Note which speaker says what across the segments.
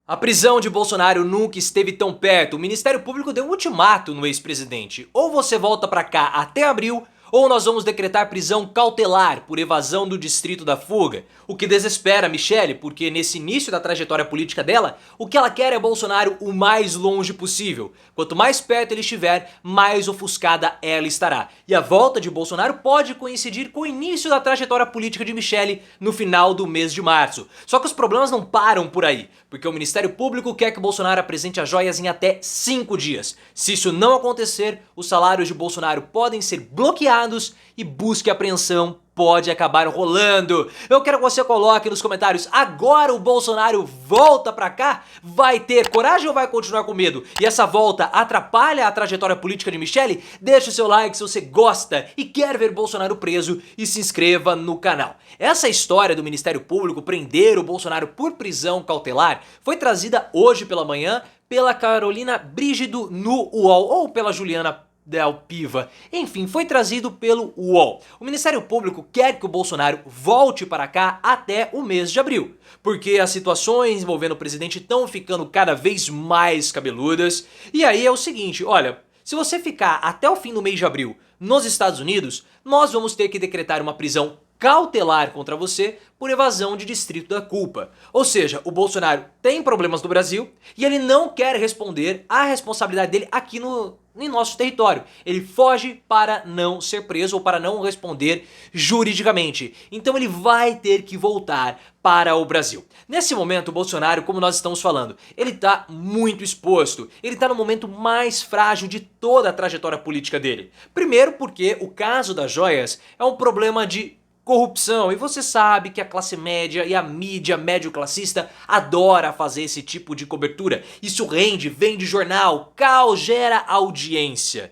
Speaker 1: A prisão de Bolsonaro nunca esteve tão perto. O Ministério Público deu um ultimato no ex-presidente. Ou você volta pra cá até abril, ou nós vamos decretar prisão cautelar por evasão do distrito da fuga. O que desespera Michelle, porque nesse início da trajetória política dela, o que ela quer é Bolsonaro o mais longe possível. Quanto mais perto ele estiver, mais ofuscada ela estará. E a volta de Bolsonaro pode coincidir com o início da trajetória política de Michelle no final do mês de março. Só que os problemas não param por aí, porque o Ministério Público quer que Bolsonaro apresente as joias em até 5 dias. Se isso não acontecer, os salários de Bolsonaro podem ser bloqueados e busca e apreensão pode acabar rolando. Eu quero que você coloque nos comentários: agora o Bolsonaro volta pra cá? Vai ter coragem ou vai continuar com medo? E essa volta atrapalha a trajetória política de Michelle? Deixa o seu like se você gosta e quer ver Bolsonaro preso e se inscreva no canal. Essa história do Ministério Público prender o Bolsonaro por prisão cautelar foi trazida hoje pela manhã pela Carolina Brígido no UOL ou pela Juliana Del Piva. Enfim, foi trazido pelo UOL. O Ministério Público quer que o Bolsonaro volte para cá até o mês de abril, porque as situações envolvendo o presidente estão ficando cada vez mais cabeludas. E aí é o seguinte, olha, se você ficar até o fim do mês de abril nos Estados Unidos, nós vamos ter que decretar uma prisão cautelar contra você por evasão de distrito da culpa. Ou seja, o Bolsonaro tem problemas no Brasil e ele não quer responder à responsabilidade dele aqui em nosso território. Ele foge para não ser preso ou para não responder juridicamente. Então ele vai ter que voltar para o Brasil. Nesse momento, o Bolsonaro, como nós estamos falando, ele está muito exposto. Ele está no momento mais frágil de toda a trajetória política dele. Primeiro porque o caso das joias é um problema de corrupção, e você sabe que a classe média e a mídia médio-classista adora fazer esse tipo de cobertura. Isso rende, vende jornal, caos, gera audiência.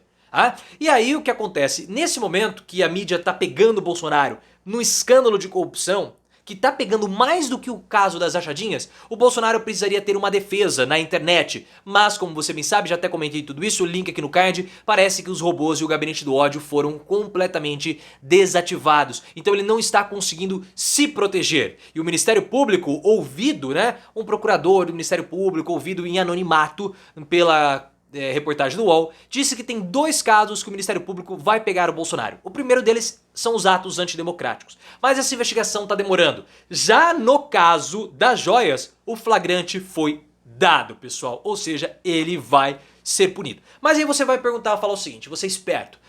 Speaker 1: E aí o que acontece? Nesse momento que a mídia tá pegando o Bolsonaro no escândalo de corrupção, que tá pegando mais do que o caso das rachadinhas, o Bolsonaro precisaria ter uma defesa na internet. Mas como você bem sabe, já até comentei tudo isso, o link aqui no card, parece que os robôs e o gabinete do ódio foram completamente desativados. Então ele não está conseguindo se proteger. E o Ministério Público, ouvido, um procurador do Ministério Público, ouvido em anonimato pela reportagem do UOL, disse que tem 2 casos que o Ministério Público vai pegar o Bolsonaro. O primeiro deles são os atos antidemocráticos. Mas essa investigação está demorando. Já no caso das joias, o flagrante foi dado, pessoal. Ou seja, ele vai ser punido. Mas aí você vai perguntar, falar o seguinte, você é esperto.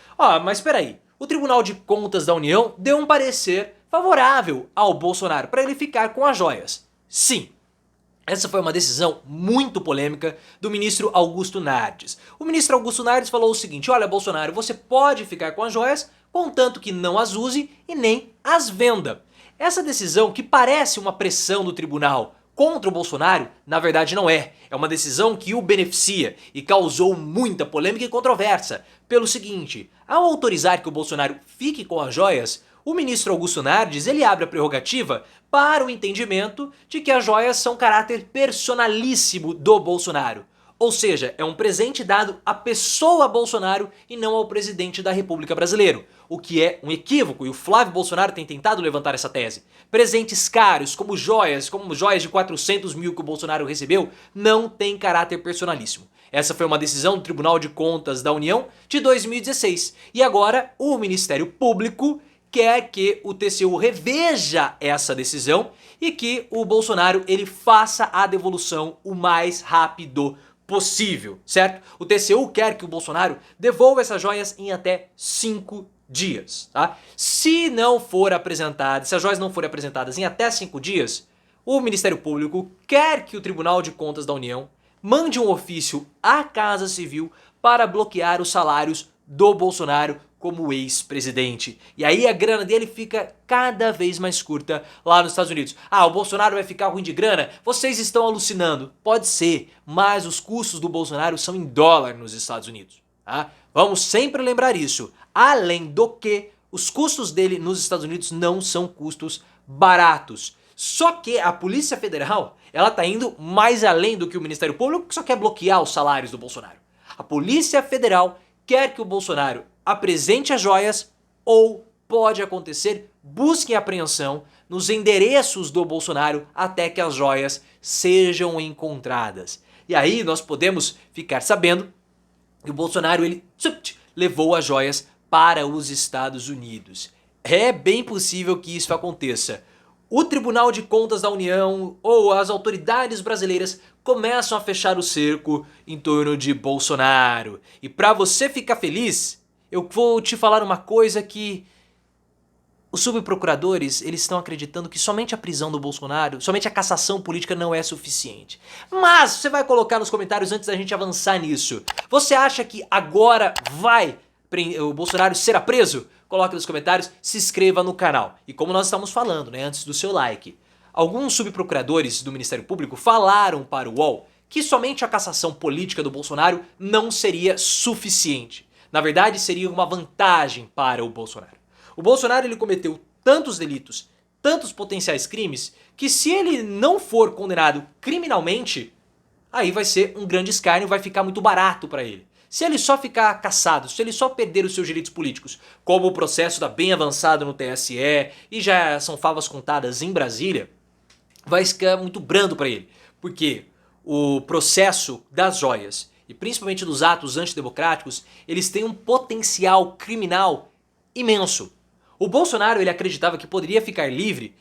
Speaker 1: Mas espera aí. O Tribunal de Contas da União deu um parecer favorável ao Bolsonaro para ele ficar com as joias. Sim. Essa foi uma decisão muito polêmica do ministro Augusto Nardes. O ministro Augusto Nardes falou o seguinte: olha, Bolsonaro, você pode ficar com as joias, contanto que não as use e nem as venda. Essa decisão, que parece uma pressão do tribunal contra o Bolsonaro, na verdade não é. É uma decisão que o beneficia e causou muita polêmica e controvérsia. Pelo seguinte, ao autorizar que o Bolsonaro fique com as joias, o ministro Augusto Nardes ele abre a prerrogativa para o entendimento de que as joias são caráter personalíssimo do Bolsonaro. Ou seja, é um presente dado à pessoa Bolsonaro e não ao presidente da República Brasileira. O que é um equívoco, e o Flávio Bolsonaro tem tentado levantar essa tese. Presentes caros, como joias de 400 mil que o Bolsonaro recebeu, não têm caráter personalíssimo. Essa foi uma decisão do Tribunal de Contas da União de 2016. E agora o Ministério Público quer que o TCU reveja essa decisão e que o Bolsonaro ele faça a devolução o mais rápido possível, certo? O TCU quer que o Bolsonaro devolva essas joias em até 5 dias, tá? Se as joias não forem apresentadas em até 5 dias, o Ministério Público quer que o Tribunal de Contas da União mande um ofício à Casa Civil para bloquear os salários do Bolsonaro como ex-presidente. E aí a grana dele fica cada vez mais curta lá nos Estados Unidos. O Bolsonaro vai ficar ruim de grana? Vocês estão alucinando. Pode ser, mas os custos do Bolsonaro são em dólar nos Estados Unidos. Tá? Vamos sempre lembrar isso. Além do que, os custos dele nos Estados Unidos não são custos baratos. Só que a Polícia Federal, ela tá indo mais além do que o Ministério Público, que só quer bloquear os salários do Bolsonaro. A Polícia Federal quer que o Bolsonaro apresente as joias ou pode acontecer busca e apreensão nos endereços do Bolsonaro até que as joias sejam encontradas. E aí nós podemos ficar sabendo que o Bolsonaro ele levou as joias para os Estados Unidos. É bem possível que isso aconteça. O Tribunal de Contas da União ou as autoridades brasileiras começam a fechar o cerco em torno de Bolsonaro. E para você ficar feliz, eu vou te falar uma coisa que os subprocuradores, eles estão acreditando que somente a prisão do Bolsonaro, somente a cassação política não é suficiente. Mas você vai colocar nos comentários antes da gente avançar nisso. Você acha que agora vai o Bolsonaro será preso? Coloque nos comentários, se inscreva no canal. E como nós estamos falando, né, antes do seu like, alguns subprocuradores do Ministério Público falaram para o UOL que somente a cassação política do Bolsonaro não seria suficiente. Na verdade, seria uma vantagem para o Bolsonaro. O Bolsonaro ele cometeu tantos delitos, tantos potenciais crimes, que se ele não for condenado criminalmente, aí vai ser um grande escárnio, vai ficar muito barato para ele. Se ele só ficar cassado, se ele só perder os seus direitos políticos, como o processo está bem avançado no TSE e já são favas contadas em Brasília, vai ficar muito brando para ele. Porque o processo das joias e principalmente dos atos antidemocráticos, eles têm um potencial criminal imenso. O Bolsonaro ele acreditava que poderia ficar livre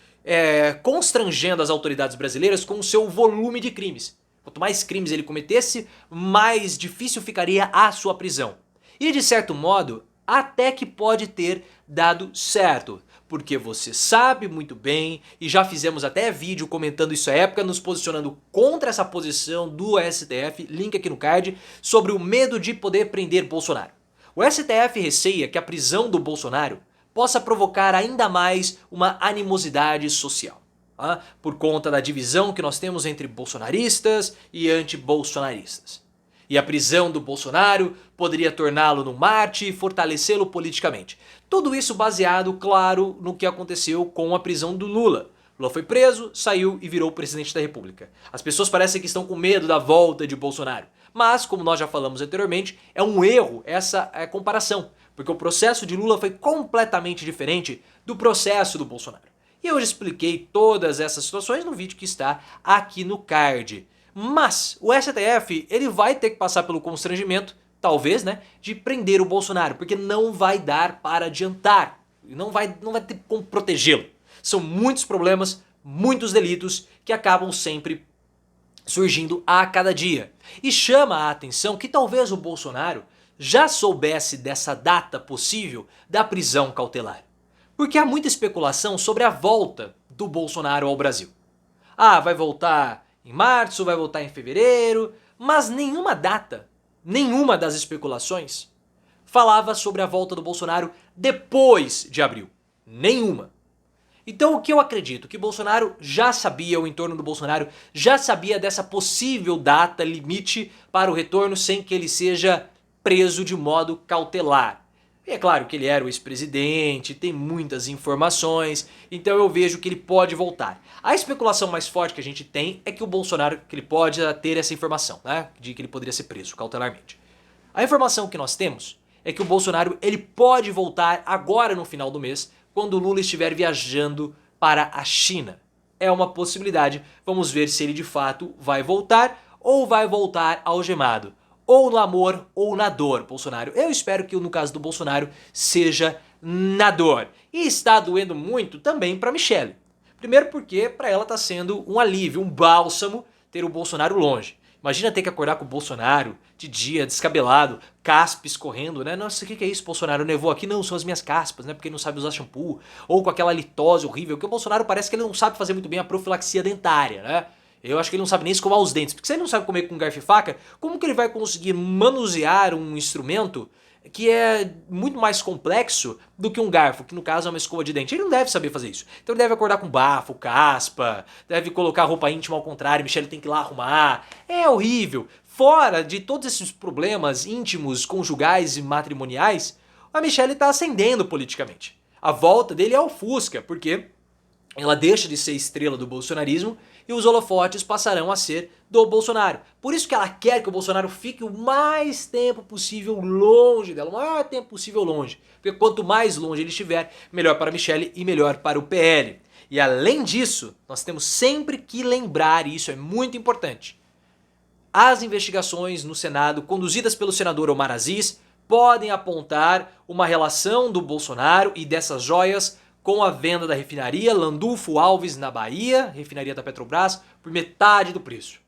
Speaker 1: constrangendo as autoridades brasileiras com o seu volume de crimes. Quanto mais crimes ele cometesse, mais difícil ficaria a sua prisão. E de certo modo, até que pode ter dado certo. Porque você sabe muito bem, e já fizemos até vídeo comentando isso à época, nos posicionando contra essa posição do STF, link aqui no card, sobre o medo de poder prender Bolsonaro. O STF receia que a prisão do Bolsonaro possa provocar ainda mais uma animosidade social. Por conta da divisão que nós temos entre bolsonaristas e anti-bolsonaristas. E a prisão do Bolsonaro poderia torná-lo num Marte e fortalecê-lo politicamente. Tudo isso baseado, claro, no que aconteceu com a prisão do Lula. Lula foi preso, saiu e virou presidente da República. As pessoas parecem que estão com medo da volta de Bolsonaro. Mas, como nós já falamos anteriormente, é um erro essa comparação. Porque o processo de Lula foi completamente diferente do processo do Bolsonaro. E eu já expliquei todas essas situações no vídeo que está aqui no card. Mas o STF ele vai ter que passar pelo constrangimento, talvez, né, de prender o Bolsonaro. Porque não vai dar para adiantar. Não vai ter como protegê-lo. São muitos problemas, muitos delitos que acabam sempre surgindo a cada dia. E chama a atenção que talvez o Bolsonaro já soubesse dessa data possível da prisão cautelar. Porque há muita especulação sobre a volta do Bolsonaro ao Brasil. Vai voltar em março, vai voltar em fevereiro, mas nenhuma data, nenhuma das especulações falava sobre a volta do Bolsonaro depois de abril. Nenhuma. Então o que eu acredito? Que Bolsonaro já sabia, o entorno do Bolsonaro já sabia dessa possível data limite para o retorno sem que ele seja preso de modo cautelar. E é claro que ele era o ex-presidente, tem muitas informações, então eu vejo que ele pode voltar. A especulação mais forte que a gente tem é que o Bolsonaro que ele pode ter essa informação, né, de que ele poderia ser preso cautelarmente. A informação que nós temos é que o Bolsonaro ele pode voltar agora no final do mês, quando o Lula estiver viajando para a China. É uma possibilidade, vamos ver se ele de fato vai voltar ou vai voltar algemado. Ou no amor ou na dor, Bolsonaro. Eu espero que no caso do Bolsonaro seja na dor. E está doendo muito também para Michelle. Primeiro porque para ela está sendo um alívio, um bálsamo ter o Bolsonaro longe. Imagina ter que acordar com o Bolsonaro de dia, descabelado, caspa escorrendo, né? Nossa, o que é isso, Bolsonaro? Nevou aqui? Não, são as minhas caspas, né? Porque ele não sabe usar shampoo. Ou com aquela litose horrível, que o Bolsonaro parece que ele não sabe fazer muito bem a profilaxia dentária, né? Eu acho que ele não sabe nem escovar os dentes. Porque se ele não sabe comer com garfo e faca, como que ele vai conseguir manusear um instrumento que é muito mais complexo do que um garfo, que no caso é uma escova de dente? Ele não deve saber fazer isso. Então ele deve acordar com bafo, caspa, deve colocar roupa íntima ao contrário, Michelle tem que ir lá arrumar. É horrível. Fora de todos esses problemas íntimos, conjugais e matrimoniais, a Michelle está ascendendo politicamente. A volta dele é o Fusca, porque ela deixa de ser estrela do bolsonarismo e os holofotes passarão a ser do Bolsonaro. Por isso que ela quer que o Bolsonaro fique o mais tempo possível longe dela, o maior tempo possível longe. Porque quanto mais longe ele estiver, melhor para a Michelle e melhor para o PL. E além disso, nós temos sempre que lembrar, e isso é muito importante, as investigações no Senado conduzidas pelo senador Omar Aziz podem apontar uma relação do Bolsonaro e dessas joias com a venda da refinaria Landulfo Alves na Bahia, refinaria da Petrobras, por metade do preço.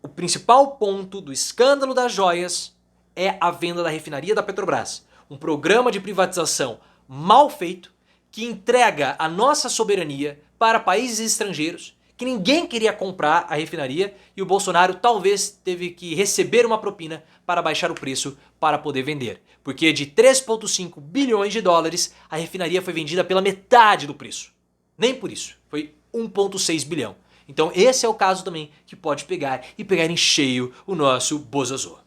Speaker 1: O principal ponto do escândalo das joias é a venda da refinaria da Petrobras, um programa de privatização mal feito que entrega a nossa soberania para países estrangeiros, que ninguém queria comprar a refinaria e o Bolsonaro talvez teve que receber uma propina para baixar o preço para poder vender. Porque de 3,5 bilhões de dólares, a refinaria foi vendida pela metade do preço. Nem por isso, foi 1,6 bilhão. Então esse é o caso também que pode pegar e pegar em cheio o nosso Bozozô.